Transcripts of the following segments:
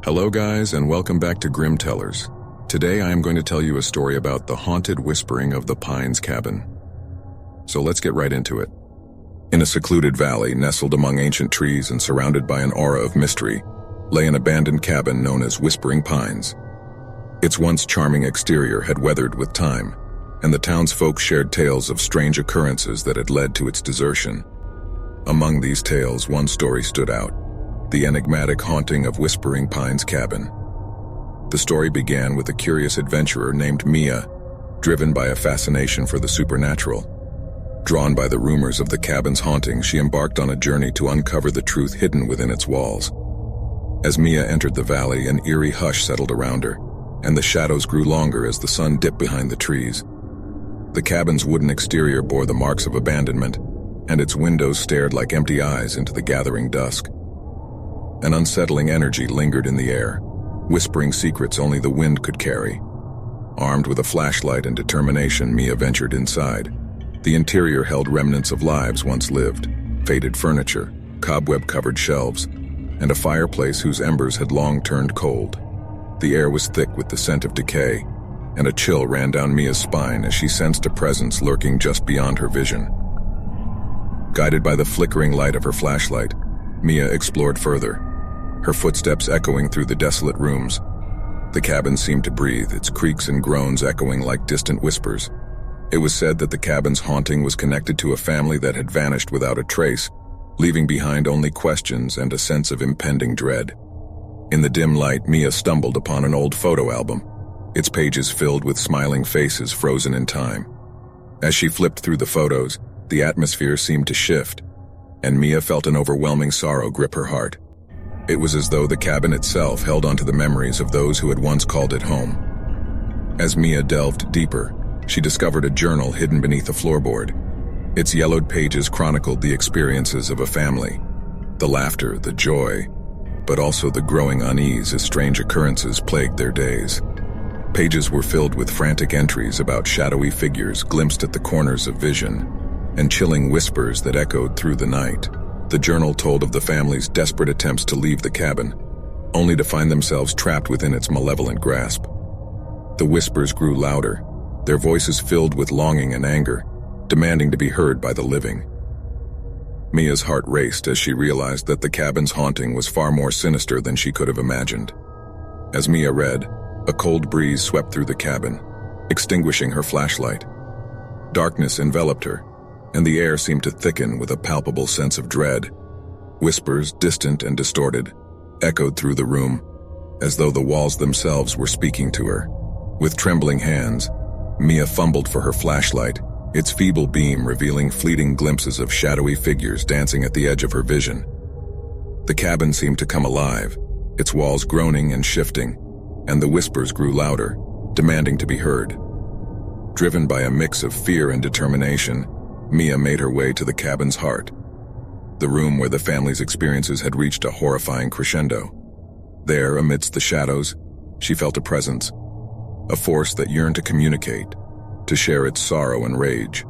Hello guys, and welcome back to Grim Tellers. Today I am going to tell you a story about the haunted whispering of the Pines cabin. So let's get right into it. In a secluded valley, nestled among ancient trees and surrounded by an aura of mystery, lay an abandoned cabin known as Whispering Pines. Its once charming exterior had weathered with time, and the townsfolk shared tales of strange occurrences that had led to its desertion. Among these tales, one story stood out: the enigmatic haunting of Whispering Pines cabin. The story began with a curious adventurer named Mia, driven by a fascination for the supernatural. Drawn by the rumors of the cabin's haunting, she embarked on a journey to uncover the truth hidden within its walls. As Mia entered the valley, an eerie hush settled around her, and the shadows grew longer as the sun dipped behind the trees. The cabin's wooden exterior bore the marks of abandonment, and its windows stared like empty eyes into the gathering dusk. An unsettling energy lingered in the air, whispering secrets only the wind could carry. Armed with a flashlight and determination, Mia ventured inside. The interior held remnants of lives once lived: faded furniture, cobweb-covered shelves, and a fireplace whose embers had long turned cold. The air was thick with the scent of decay, and a chill ran down Mia's spine as she sensed a presence lurking just beyond her vision. Guided by the flickering light of her flashlight, Mia explored further, her footsteps echoing through the desolate rooms. The cabin seemed to breathe, its creaks and groans echoing like distant whispers. It was said that the cabin's haunting was connected to a family that had vanished without a trace, leaving behind only questions and a sense of impending dread. In the dim light, Mia stumbled upon an old photo album, its pages filled with smiling faces frozen in time. As she flipped through the photos, the atmosphere seemed to shift, and Mia felt an overwhelming sorrow grip her heart. It was as though the cabin itself held onto the memories of those who had once called it home. As Mia delved deeper, she discovered a journal hidden beneath the floorboard. Its yellowed pages chronicled the experiences of a family, the laughter, the joy, but also the growing unease as strange occurrences plagued their days. Pages were filled with frantic entries about shadowy figures glimpsed at the corners of vision, and chilling whispers that echoed through the night. The journal told of the family's desperate attempts to leave the cabin, only to find themselves trapped within its malevolent grasp. The whispers grew louder, their voices filled with longing and anger, demanding to be heard by the living. Mia's heart raced as she realized that the cabin's haunting was far more sinister than she could have imagined. As Mia read, a cold breeze swept through the cabin, extinguishing her flashlight. Darkness enveloped her, and the air seemed to thicken with a palpable sense of dread. Whispers, distant and distorted, echoed through the room, as though the walls themselves were speaking to her. With trembling hands, Mia fumbled for her flashlight, its feeble beam revealing fleeting glimpses of shadowy figures dancing at the edge of her vision. The cabin seemed to come alive, its walls groaning and shifting, and the whispers grew louder, demanding to be heard. Driven by a mix of fear and determination, Mia made her way to the cabin's heart, the room where the family's experiences had reached a horrifying crescendo. There, amidst the shadows, she felt a presence, a force that yearned to communicate, to share its sorrow and rage.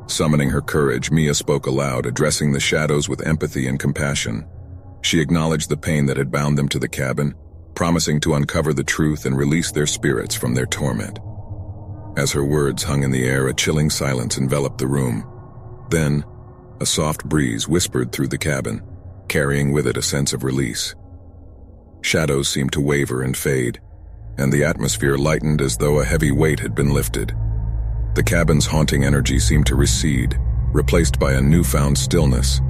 Summoning her courage, Mia spoke aloud, addressing the shadows with empathy and compassion. She acknowledged the pain that had bound them to the cabin, promising to uncover the truth and release their spirits from their torment. As her words hung in the air, a chilling silence enveloped the room. Then, a soft breeze whispered through the cabin, carrying with it a sense of release. Shadows seemed to waver and fade, and the atmosphere lightened as though a heavy weight had been lifted. The cabin's haunting energy seemed to recede, replaced by a newfound stillness.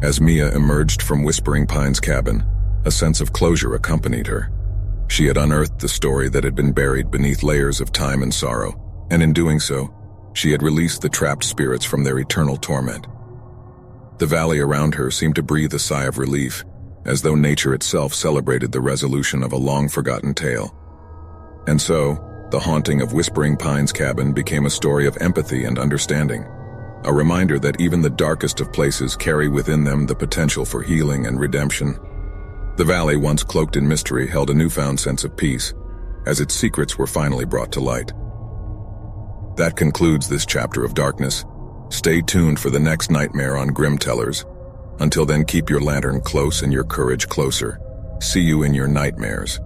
As Mia emerged from Whispering Pines cabin, a sense of closure accompanied her. She had unearthed the story that had been buried beneath layers of time and sorrow, and in doing so, she had released the trapped spirits from their eternal torment. The valley around her seemed to breathe a sigh of relief, as though nature itself celebrated the resolution of a long-forgotten tale. And so, the haunting of Whispering Pines cabin became a story of empathy and understanding, a reminder that even the darkest of places carry within them the potential for healing and redemption. The valley, once cloaked in mystery, held a newfound sense of peace, as its secrets were finally brought to light. That concludes this chapter of darkness. Stay tuned for the next nightmare on Grim Tellers. Until then, keep your lantern close and your courage closer. See you in your nightmares.